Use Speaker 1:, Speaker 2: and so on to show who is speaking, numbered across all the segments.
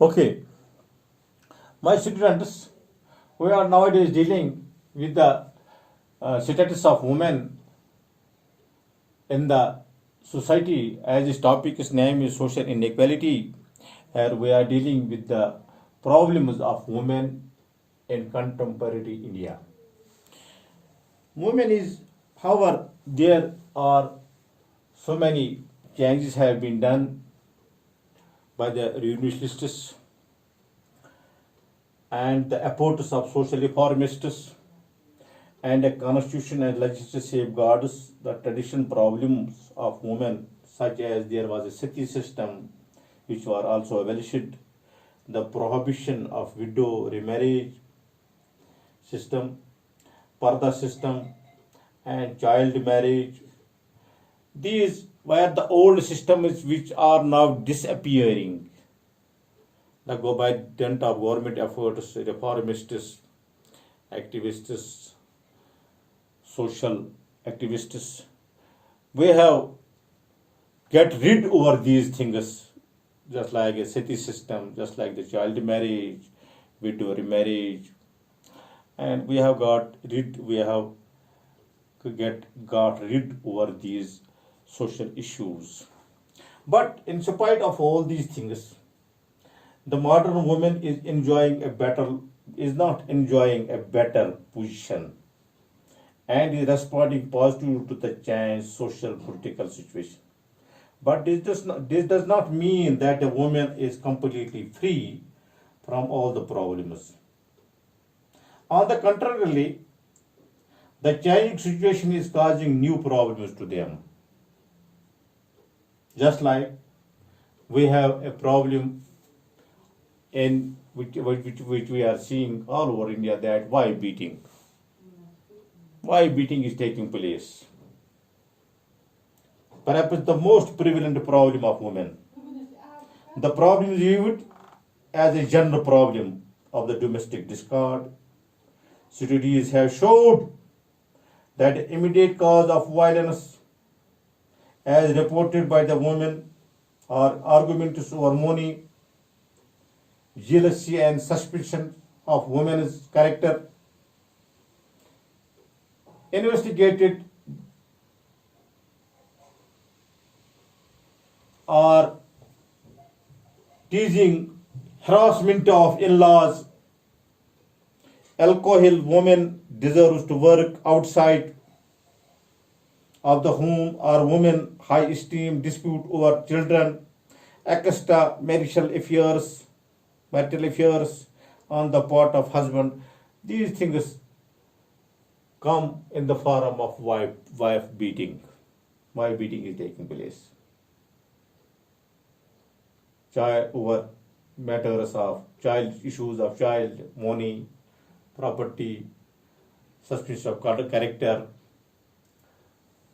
Speaker 1: Okay, my students, we are nowadays dealing with the status of women in the society. As this topic's name is social inequality, here we are dealing with the problems of women in contemporary India. Women is, however, there are so many changes have been done by the revolutionists and the efforts of social reformists, and a constitution and legislature safeguards the traditional problems of women, such as there was a sati system which were also abolished, the prohibition of widow remarriage system, parda system, and child marriage. These were the old systems which are now disappearing. The go by dint of government efforts, reformists, activists, social activists, we have get rid over these things, just like a sati system, just like the child marriage, widow remarriage, and we have got rid over these social issues. But in spite of all these things, the modern woman is not enjoying a better position and is responding positively to the changed social political situation. But this does not mean that a woman is completely free from all the problems. On the contrary, the changing situation is causing new problems to them. Just like we have a problem in which we are seeing all over India, that why beating is taking place. Perhaps the most prevalent problem of women. The problem is viewed as a general problem of the domestic discord. Studies have showed that the immediate cause of violence, as reported by the women, are arguments over money, jealousy and suspicion of women's character. Investigated or teasing, harassment of in-laws, alcohol. Women deserves to work outside of the home, or women high esteem, dispute over children, extramarital marital affairs on the part of husband. These things come in the form of wife beating. Wife beating is taking place. Child over matters of child issues of child, money, property, suspicion of character.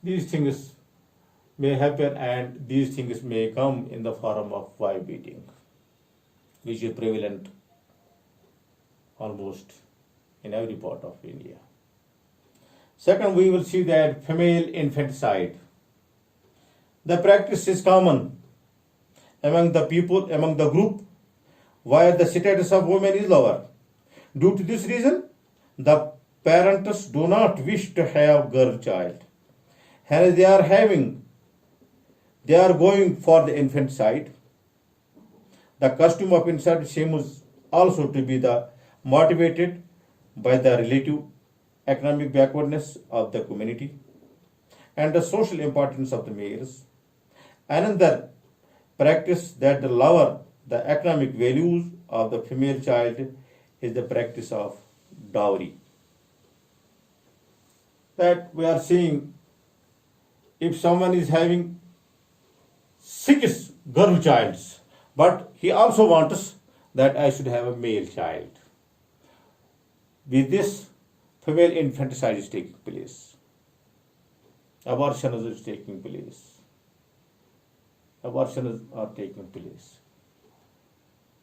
Speaker 1: These things may happen, and these things may come in the form of wife beating, which is prevalent almost in every part of India. Second, we will see that female infanticide. The practice is common among the group where the status of women is lower. Due to this reason, the parents do not wish to have girl child. Hence they are going for the infanticide. The custom of infanticide seems also to be motivated by the relative economic backwardness of the community and the social importance of the males. Another practice that lower the economic values of the female child is the practice of dowry. That we are seeing, if someone is having 6 girl childs, but he also wants that I should have a male child. With this, female infanticide is taking place. Abortions is taking place. Abortions are taking place.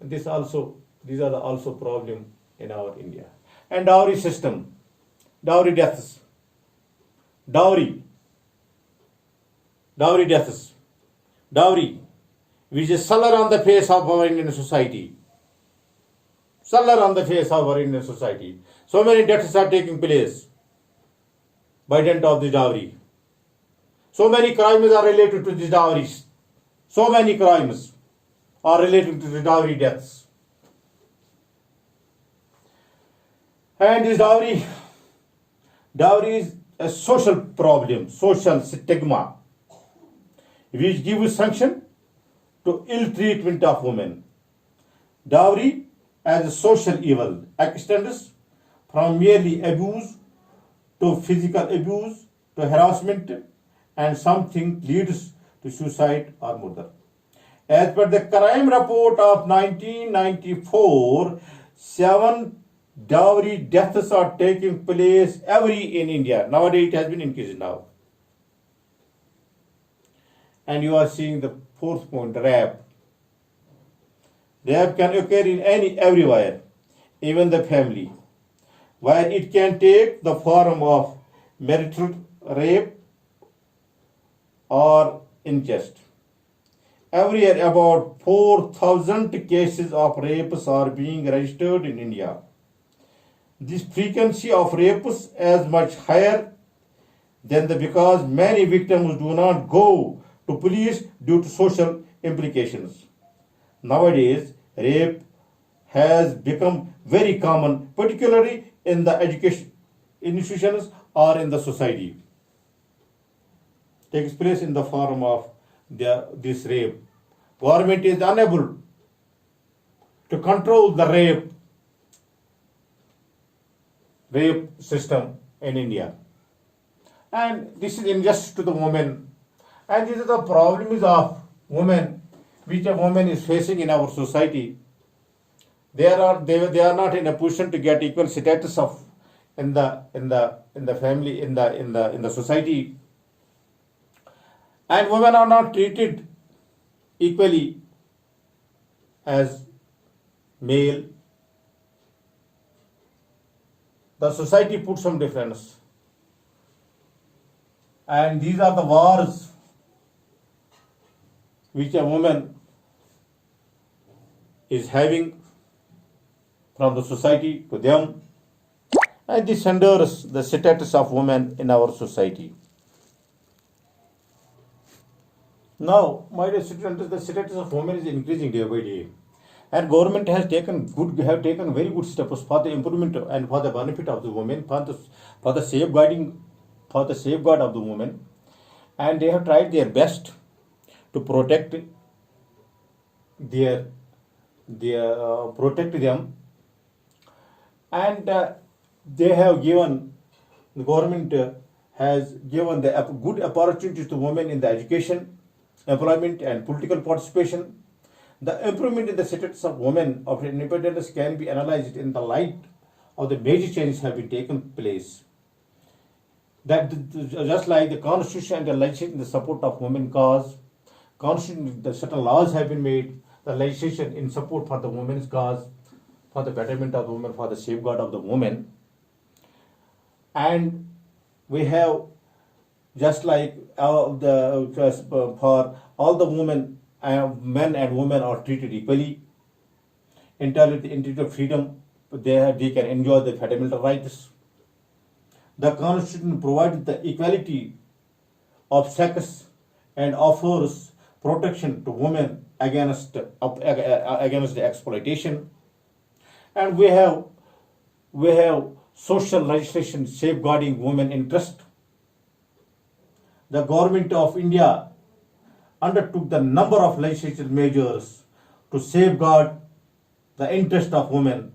Speaker 1: These are also problem in our India. And dowry system, dowry deaths, dowry deaths, dowry, which is sullied on the face of our Indian society. Sallar on the face of our Indian society. So many deaths are taking place by dint of the dowry. So many crimes are related to the dowries. So many crimes are related to the dowry deaths. And this dowry is a social problem, social stigma, which gives sanction to ill treatment of women. Dowry as a social evil extends from merely abuse to physical abuse to harassment, and something leads to suicide or murder. As per the crime report of 1994, 7 dowry deaths are taking place every in India. Nowadays it has been increased now. And you are seeing the fourth point, rape. Rape can occur in everywhere, even the family, where it can take the form of marital rape or incest. Every year, about 4,000 cases of rapes are being registered in India. This frequency of rapes is much higher than because many victims do not go to police due to social implications. Nowadays, rape has become very common, particularly in the education institutions or in the society. Takes place in the form of this rape. Government is unable to control the rape system in India. And this is injustice to the women. And these are the problems of women, which a woman is facing in our society. They are not in a position to get equal status of in the family, in the society. And women are not treated equally as male. The society puts some difference. And these are the wars which a woman is having from the society to them. And this hinders the status of women in our society. Now, my dear students, the status of women is increasing day by day, and government have taken very good steps for the improvement and for the benefit of the women, for the safeguard of the women, and they have tried their best to protect protect them, and the government has given the good opportunities to women in the education, employment and political participation. The improvement in the status of women of independence can be analyzed in the light of the major changes have been taken place. That just like the constitution and the legislation in the support of women cause, constitution, the certain laws have been made, the legislation in support for the women's cause, for the betterment of the women, for the safeguard of the women. And we have just like for all the women, men and women are treated equally. Intellectual freedom, they can enjoy the fundamental rights. The Constitution provides the equality of sex and offers protection to women against the exploitation. And we have social legislation safeguarding women interest. The government of India undertook the number of legislative measures to safeguard the interest of women.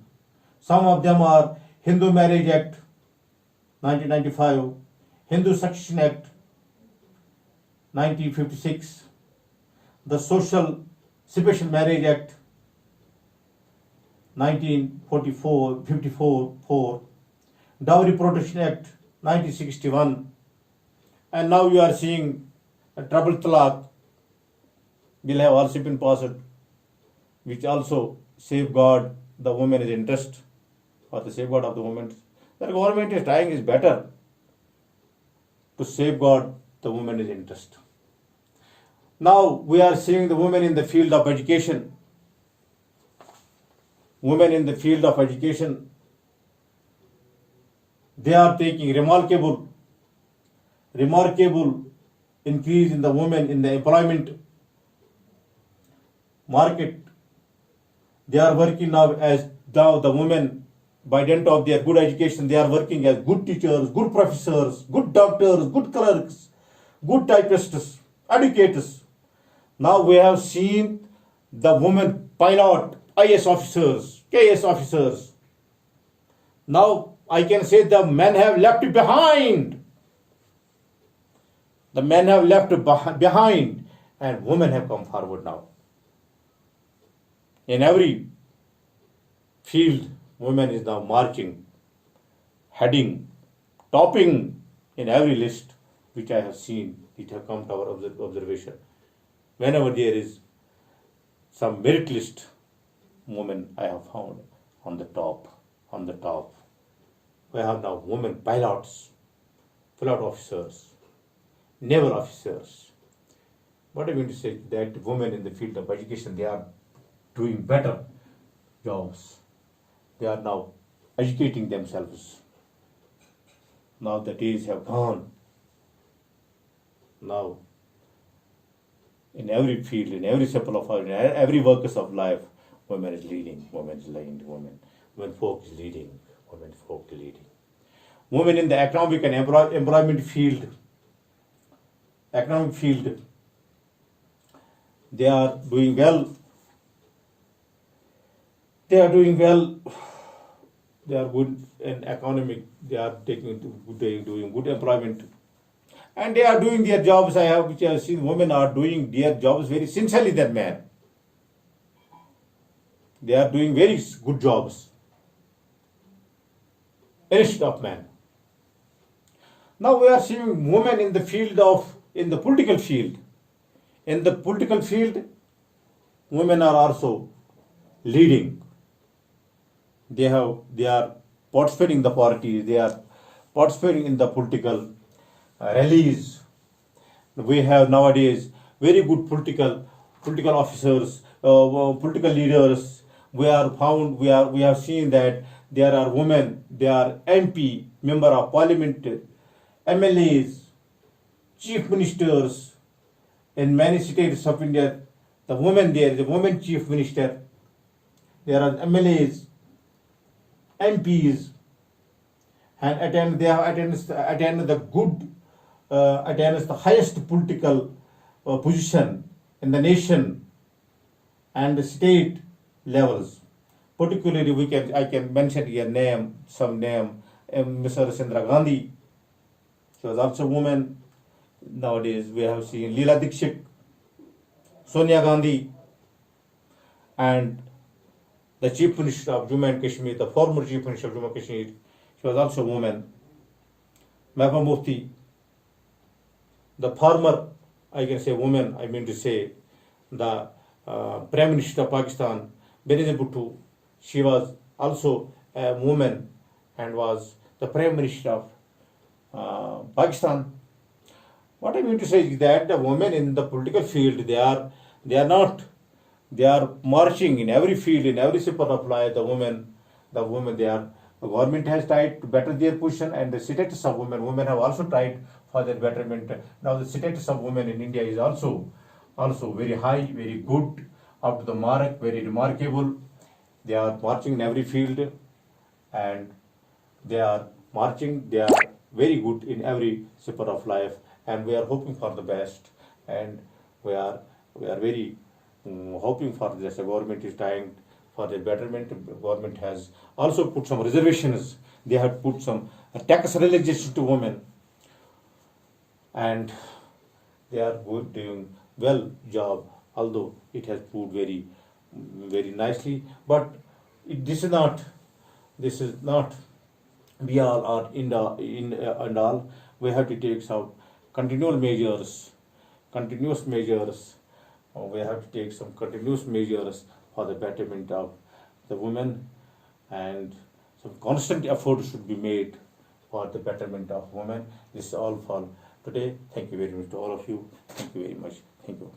Speaker 1: Some of them are Hindu Marriage Act 1995, Hindu Succession Act 1956, the Social Special Marriage Act 1954, Dowry Protection Act 1961, and now you are seeing a Trouble Talaq bill have also been passed, which also safeguard the women's interest or the safeguard of the women. The government is trying is better to safeguard the women's interest. Now we are seeing the women in the field of education. Women in the field of education, they are taking remarkable increase in the women in the employment market. They are working now as now the women, by dint of their good education, they are working as good teachers, good professors, good doctors, good clerks, good typists, educators. Now we have seen the women pilot, IS officers, KS officers. Now I can say the men have left behind. The men have left behind and women have come forward now. In every field, women is now marching, heading, topping in every list which I have seen, it have come to our observation. Whenever there is some merit list, women I have found on the top. We have now women pilots, flight officers, naval officers. What I mean to say that women in the field of education, they are doing better jobs. They are now educating themselves. Now the days have gone. Now, in every field, in every step of life, in every workers of life, women is leading, women folk is leading, women folk leading. Women in the economic and employment field, they are doing well. They are doing well. They are good in economic. They are doing good employment, and they are doing their jobs. Which I have seen, women are doing their jobs very sincerely than men. They are doing very good jobs instead of men. Now we are seeing women in the political field. In the political field, women are also leading. They are participating in the parties. They are participating in the political rallies. We have nowadays very good political officers, political leaders. We have seen that there are women. They are MP, member of parliament, MLAs, chief ministers in many states of India. The woman there is a woman chief minister. There are MLAs, MPs, and they have attended the highest political position in the nation and the state levels. Particularly, I can mention here some name, Mrs. Indira Gandhi. She was also a woman. Nowadays, we have seen Leela Dikshit, Sonia Gandhi, and the Chief Minister of Jammu and Kashmir, the former Chief Minister of Jammu and Kashmir, she was also a woman. Mahbooba Mufti, the former, I can say woman, I mean to say, the Prime Minister of Pakistan, Benazir Bhutto, she was also a woman and was the Prime Minister of Pakistan. What I mean to say is that the women in the political field, they are marching in every field, in every sphere of life. The women, the government has tried to better their position, and the status of women have also tried for their betterment. Now the status of women in India is also very high, very good, up to the mark, very remarkable. They are marching in every field, and they are very good in every sphere of life, and we are hoping for the best, and we are very hoping for this. The government is trying for the betterment. The government has also put some reservations. They have put some tax relaxation to women, and they are doing well job. Although it has proved very, very nicely, but this is not be all or in and all. We have to take some continuous measures. We have to take some continuous measures for the betterment of the women, and some constant effort should be made for the betterment of women. This is all for today. Thank you very much to all of you. Thank you very much. Thank you.